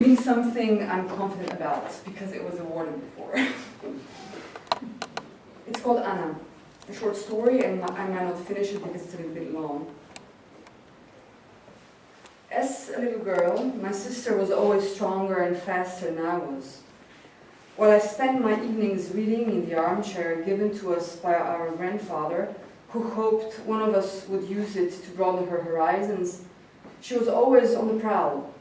Reading something I'm confident about because it was awarded before. It's called Anna, a short story, and I might not finish it because it's a little bit long. As a little girl, my sister was always stronger and faster than I was. While I spent my evenings reading in the armchair given to us by our grandfather, who hoped one of us would use it to broaden her horizons, she was always on the prowl.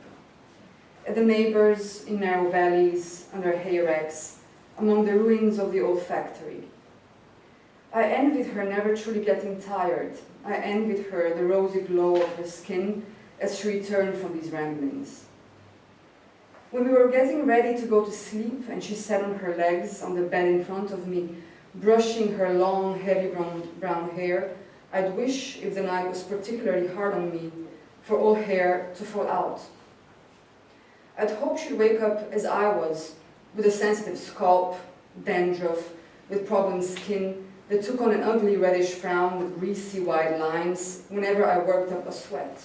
At the neighbors, in narrow valleys, under hay racks, among the ruins of the old factory. I envied her never truly getting tired. I envied her the rosy glow of her skin as she returned from these ramblings. When we were getting ready to go to sleep and she sat on her legs on the bed in front of me, brushing her long, heavy brown hair, I'd wish, if the night was particularly hard on me, for all hair to fall out. I'd hope she'd wake up as I was, with a sensitive scalp, dandruff, with problem skin that took on an ugly reddish frown with greasy white lines whenever I worked up a sweat.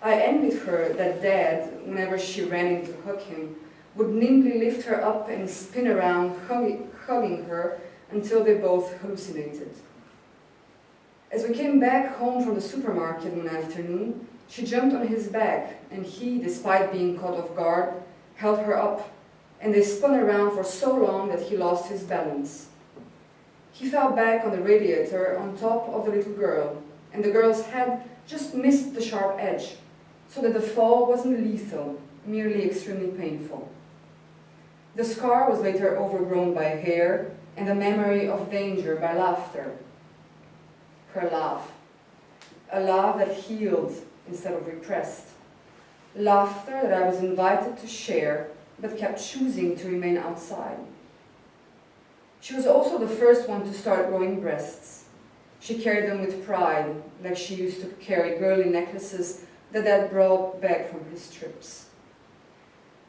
I envied her that Dad, whenever she ran in to hug him, would nimbly lift her up and spin around, hugging her until they both hallucinated. As we came back home from the supermarket one afternoon, she jumped on his back, and he, despite being caught off guard, held her up, and they spun around for so long that he lost his balance. He fell back on the radiator on top of the little girl, and the girl's head just missed the sharp edge, so that the fall wasn't lethal, merely extremely painful. The scar was later overgrown by hair, and the memory of danger by laughter. Her laugh. A laugh that healed instead of repressed. Laughter that I was invited to share, but kept choosing to remain outside. She was also the first one to start growing breasts. She carried them with pride, like she used to carry girly necklaces that Dad brought back from his trips.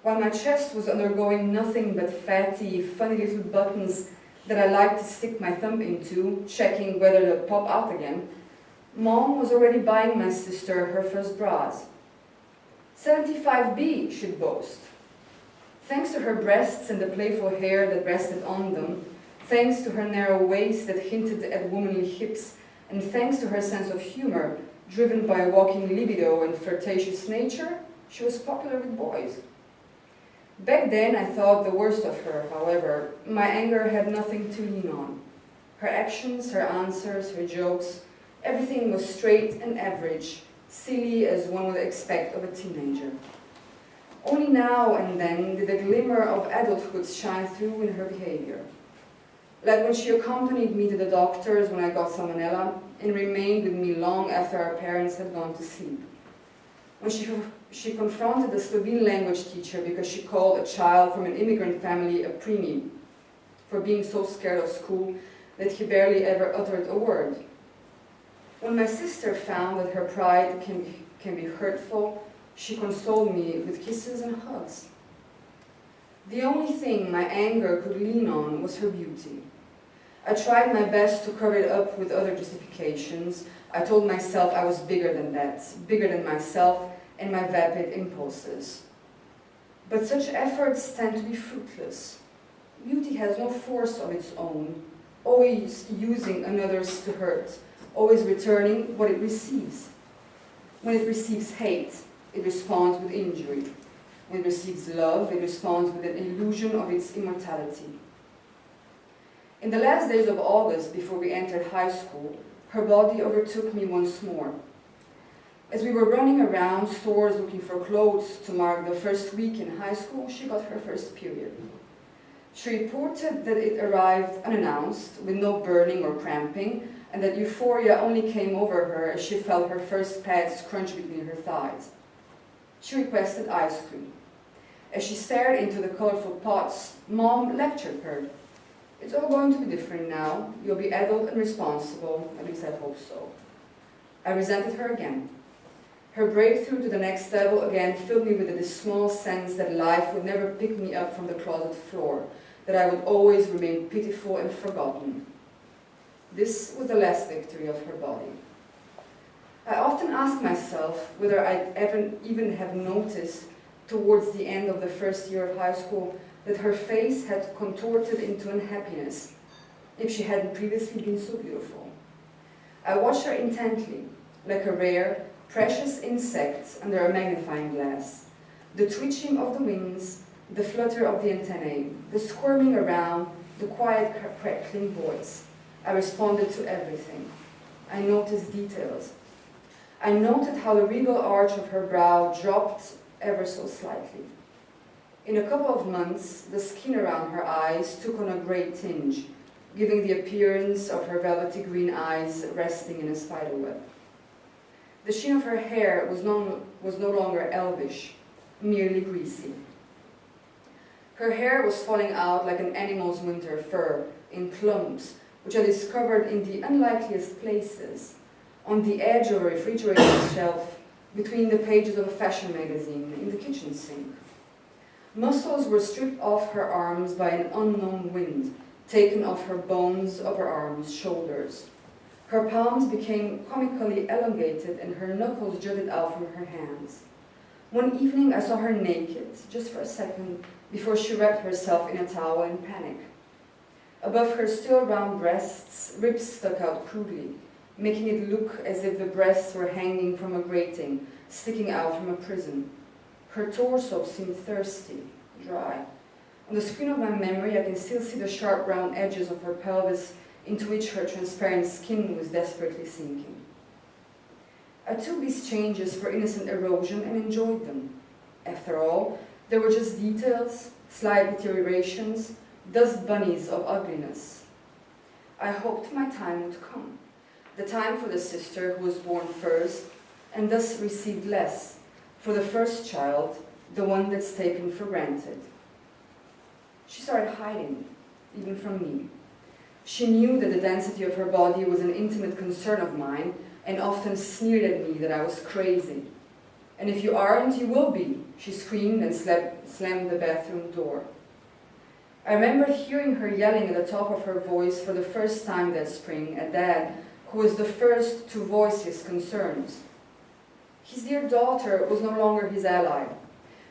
While my chest was undergoing nothing but fatty, funny little buttons that I liked to stick my thumb into, checking whether they'd pop out again, Mom was already buying my sister her first bras. 75B, she'd boast. Thanks to her breasts and the playful hair that rested on them, thanks to her narrow waist that hinted at womanly hips, and thanks to her sense of humor, driven by a walking libido and flirtatious nature, she was popular with boys. Back then, I thought the worst of her, however. My anger had nothing to lean on. Her actions, her answers, her jokes, everything was straight and average, silly as one would expect of a teenager. Only now and then did a glimmer of adulthood shine through in her behavior. Like when she accompanied me to the doctor's when I got salmonella and remained with me long after our parents had gone to sleep. When she confronted the Slovene language teacher because she called a child from an immigrant family a preemie for being so scared of school that he barely ever uttered a word. When my sister found that her pride can be hurtful, she consoled me with kisses and hugs. The only thing my anger could lean on was her beauty. I tried my best to cover it up with other justifications. I told myself I was bigger than that, bigger than myself and my vapid impulses. But such efforts tend to be fruitless. Beauty has no force of its own, always using another's to hurt, always returning what it receives. When it receives hate, it responds with injury. When it receives love, it responds with an illusion of its immortality. In the last days of August, before we entered high school, her body overtook me once more. As we were running around stores looking for clothes to mark the first week in high school, she got her first period. She reported that it arrived unannounced, with no burning or cramping, and that euphoria only came over her as she felt her first pads crunch between her thighs. She requested ice cream. As she stared into the colorful pots, Mom lectured her. It's all going to be different now. You'll be adult and responsible, at least I hope so. I resented her again. Her breakthrough to the next level again filled me with a small sense that life would never pick me up from the closet floor, that I would always remain pitiful and forgotten. This was the last victory of her body. I often ask myself whether I'd ever even have noticed towards the end of the first year of high school, that her face had contorted into unhappiness, if she hadn't previously been so beautiful. I watched her intently, like a rare, precious insect under a magnifying glass. The twitching of the wings, the flutter of the antennae, the squirming around, the quiet crackling voice. I responded to everything. I noticed details. I noted how the regal arch of her brow dropped ever so slightly. In a couple of months, the skin around her eyes took on a grey tinge, giving the appearance of her velvety green eyes resting in a spider web. The sheen of her hair was no longer elvish, merely greasy. Her hair was falling out like an animal's winter fur, in clumps, which I discovered in the unlikeliest places, on the edge of a refrigerator shelf, between the pages of a fashion magazine, in the kitchen sink. Muscles were stripped off her arms by an unknown wind, taken off her bones, upper arms, shoulders. Her palms became comically elongated and her knuckles jutted out from her hands. One evening I saw her naked, just for a second, before she wrapped herself in a towel in panic. Above her still round breasts, ribs stuck out crudely, making it look as if the breasts were hanging from a grating, sticking out from a prison. Her torso seemed thirsty, dry. On the screen of my memory, I can still see the sharp round edges of her pelvis into which her transparent skin was desperately sinking. I took these changes for innocent erosion and enjoyed them. After all, they were just details, slight deteriorations, dust bunnies of ugliness. I hoped my time would come, the time for the sister who was born first and thus received less, for the first child, the one that's taken for granted. She started hiding, even from me. She knew that the density of her body was an intimate concern of mine and often sneered at me that I was crazy. "And if you aren't, you will be," she screamed and slammed the bathroom door. I remember hearing her yelling at the top of her voice for the first time that spring at Dad, who was the first to voice his concerns. His dear daughter was no longer his ally.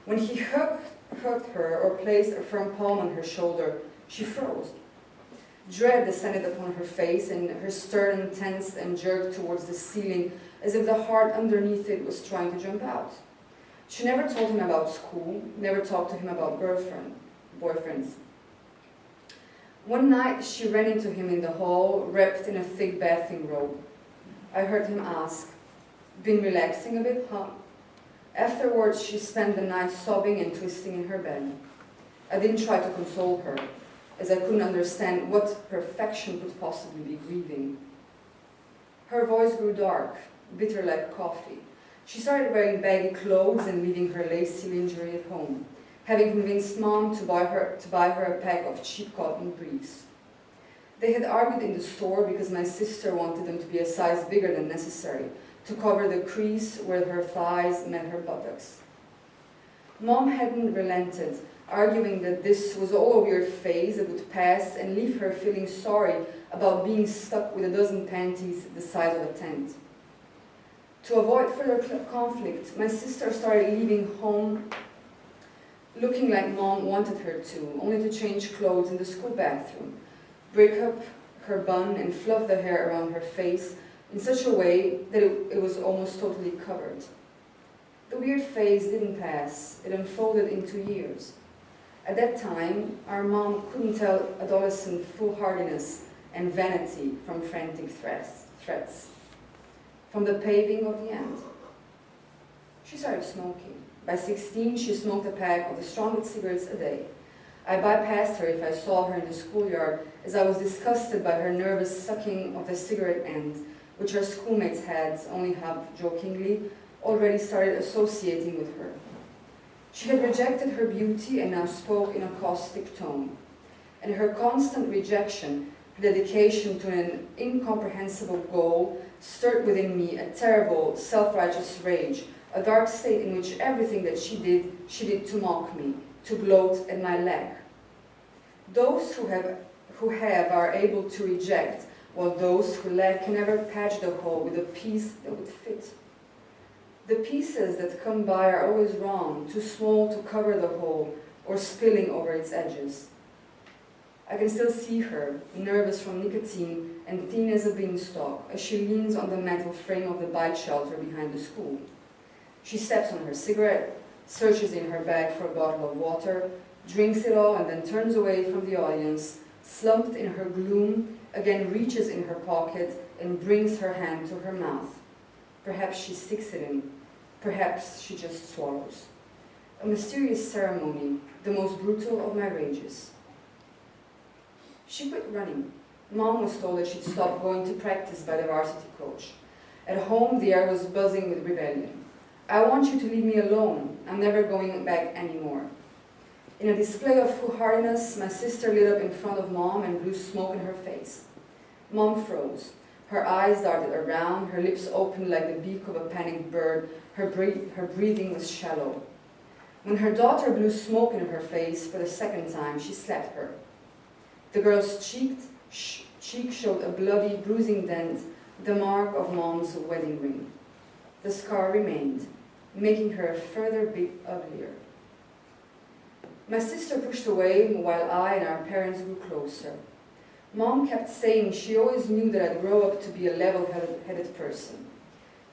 When he hugged her or placed a firm palm on her shoulder, she froze. Dread descended upon her face, and her sternum tensed and jerked towards the ceiling as if the heart underneath it was trying to jump out. She never told him about school, never talked to him about boyfriends. One night she ran into him in the hall, wrapped in a thick bathing robe. I heard him ask, "Been relaxing a bit, huh?" Afterwards, she spent the night sobbing and twisting in her bed. I didn't try to console her, as I couldn't understand what perfection could possibly be grieving. Her voice grew dark, bitter like coffee. She started wearing baggy clothes and leaving her lacy lingerie at home, having convinced Mom to buy her a pack of cheap cotton briefs. They had argued in the store because my sister wanted them to be a size bigger than necessary, to cover the crease where her thighs met her buttocks. Mom hadn't relented, arguing that this was all a weird phase that would pass and leave her feeling sorry about being stuck with a dozen panties the size of a tent. To avoid further conflict, my sister started leaving home looking like Mom wanted her to, only to change clothes in the school bathroom, break up her bun and fluff the hair around her face in such a way that it was almost totally covered. The weird phase didn't pass, it unfolded into years. At that time, our mom couldn't tell adolescent foolhardiness and vanity from frantic threats, from the paving of the end. She started smoking. By 16, she smoked a pack of the strongest cigarettes a day. I bypassed her if I saw her in the schoolyard, as I was disgusted by her nervous sucking of the cigarette end, which her schoolmates had, only half jokingly, already started associating with her. She had rejected her beauty and now spoke in a caustic tone. And her constant rejection, her dedication to an incomprehensible goal, stirred within me a terrible, self-righteous rage, a dark state in which everything that she did to mock me, to gloat at my lack. Those who have are able to reject, while those who lack can never patch the hole with a piece that would fit. The pieces that come by are always wrong, too small to cover the hole, or spilling over its edges. I can still see her, nervous from nicotine and thin as a beanstalk, as she leans on the metal frame of the bike shelter behind the school. She steps on her cigarette, searches in her bag for a bottle of water, drinks it all and then turns away from the audience, slumped in her gloom, again reaches in her pocket and brings her hand to her mouth. Perhaps she sticks it in, perhaps she just swallows. A mysterious ceremony, the most brutal of my rages. She quit running. Mom was told that she'd stop going to practice by the varsity coach. At home, the air was buzzing with rebellion. I want you to leave me alone. I'm never going back anymore. In a display of foolhardiness, my sister lit up in front of Mom and blew smoke in her face. Mom froze. Her eyes darted around, her lips opened like the beak of a panicked bird. Her breathing was shallow. When her daughter blew smoke in her face for the second time, she slapped her. The girl's cheek showed a bloody, bruising dent, the mark of Mom's wedding ring. The scar remained, making her a further bit uglier. My sister pushed away while I and our parents grew closer. Mom kept saying she always knew that I'd grow up to be a level-headed person.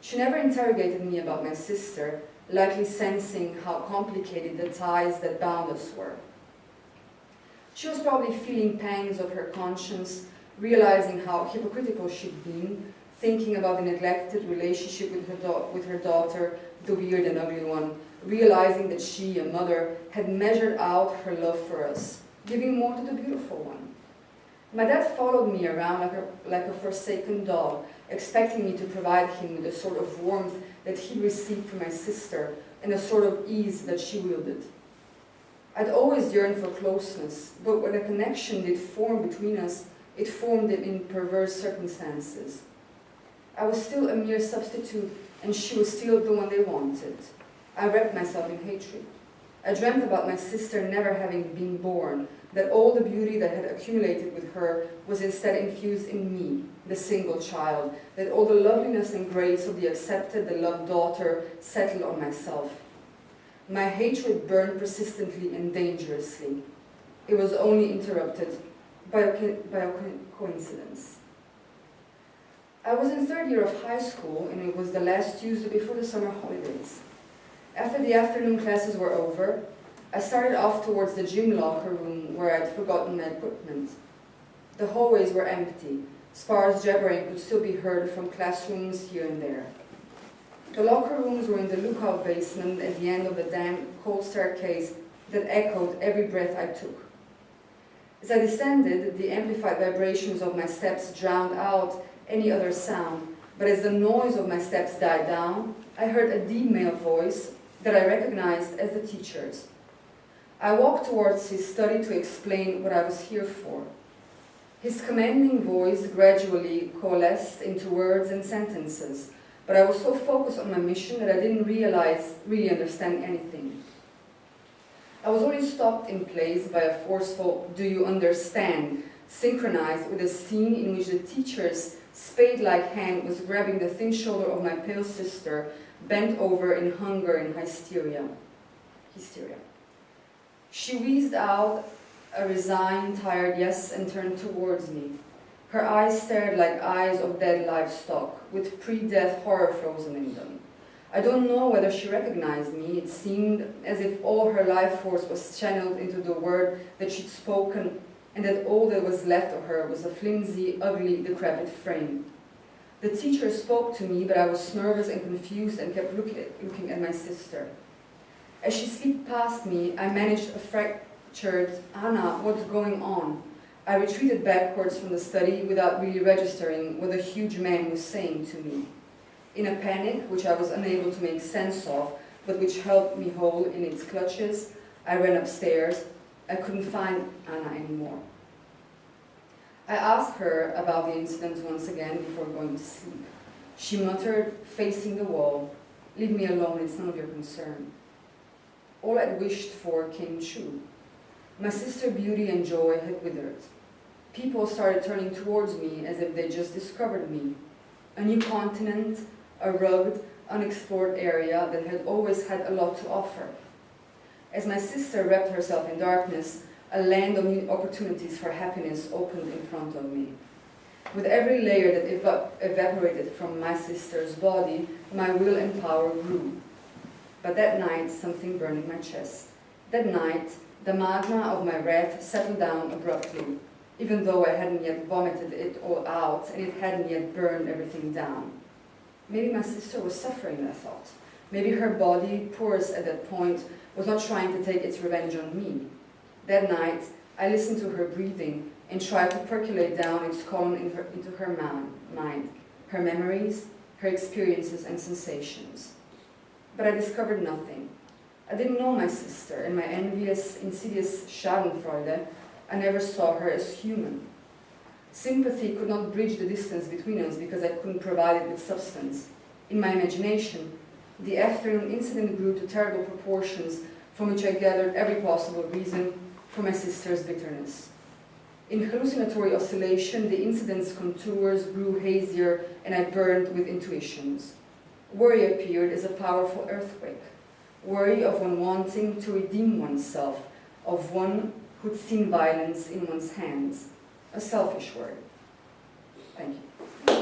She never interrogated me about my sister, likely sensing how complicated the ties that bound us were. She was probably feeling pangs of her conscience, realizing how hypocritical she'd been, thinking about the neglected relationship with her daughter, the weird and ugly one, realizing that she, a mother, had measured out her love for us, giving more to the beautiful one. My dad followed me around like a forsaken dog, expecting me to provide him with the sort of warmth that he received from my sister and the sort of ease that she wielded. I'd always yearned for closeness, but when a connection did form between us, it formed it in perverse circumstances. I was still a mere substitute, and she was still the one they wanted. I wrapped myself in hatred. I dreamt about my sister never having been born, that all the beauty that had accumulated with her was instead infused in me, the single child, that all the loveliness and grace of the accepted, the loved daughter settled on myself. My hatred burned persistently and dangerously. It was only interrupted by a coincidence. I was in third year of high school, and it was the last Tuesday before the summer holidays. After the afternoon classes were over, I started off towards the gym locker room where I'd forgotten my equipment. The hallways were empty. Sparse jabbering could still be heard from classrooms here and there. The locker rooms were in the lookout basement at the end of the damp, cold staircase that echoed every breath I took. As I descended, the amplified vibrations of my steps drowned out any other sound, but as the noise of my steps died down, I heard a deep male voice that I recognized as the teacher's. I walked towards his study to explain what I was here for. His commanding voice gradually coalesced into words and sentences, but I was so focused on my mission that I didn't really understand anything. I was only stopped in place by a forceful "do you understand?" synchronized with a scene in which the teacher's spade-like hand was grabbing the thin shoulder of my pale sister, bent over in hunger and hysteria. She wheezed out a resigned, tired yes and turned towards me. Her eyes stared like eyes of dead livestock, with pre-death horror frozen in them. I don't know whether she recognized me. It seemed as if all her life force was channeled into the word that she'd spoken, and that all that was left of her was a flimsy, ugly, decrepit frame. The teacher spoke to me, but I was nervous and confused and kept looking at my sister. As she slipped past me, I managed a fractured, "Anna, what's going on?" I retreated backwards from the study without really registering what the huge man was saying to me. In a panic, which I was unable to make sense of, but which held me whole in its clutches, I ran upstairs. I couldn't find Anna anymore. I asked her about the incident once again before going to sleep. She muttered, facing the wall, "Leave me alone, it's none of your concern." All I'd wished for came true. My sister's beauty and joy had withered. People started turning towards me as if they just discovered me. A new continent, a rugged, unexplored area that had always had a lot to offer. As my sister wrapped herself in darkness, a land of new opportunities for happiness opened in front of me. With every layer that evaporated from my sister's body, my will and power grew. But that night, something burned in my chest. That night, the magma of my wrath settled down abruptly, even though I hadn't yet vomited it all out and it hadn't yet burned everything down. Maybe my sister was suffering, I thought. Maybe her body, porous at that point, was not trying to take its revenge on me. That night, I listened to her breathing and tried to percolate down its column into her mind, her memories, her experiences and sensations. But I discovered nothing. I didn't know my sister, and my envious, insidious Schadenfreude, I never saw her as human. Sympathy could not bridge the distance between us because I couldn't provide it with substance. In my imagination, the afternoon incident grew to terrible proportions from which I gathered every possible reason for my sister's bitterness. In hallucinatory oscillation, the incident's contours grew hazier and I burned with intuitions. Worry appeared as a powerful earthquake. Worry of one wanting to redeem oneself, of one who'd seen violence in one's hands. A selfish word. Thank you.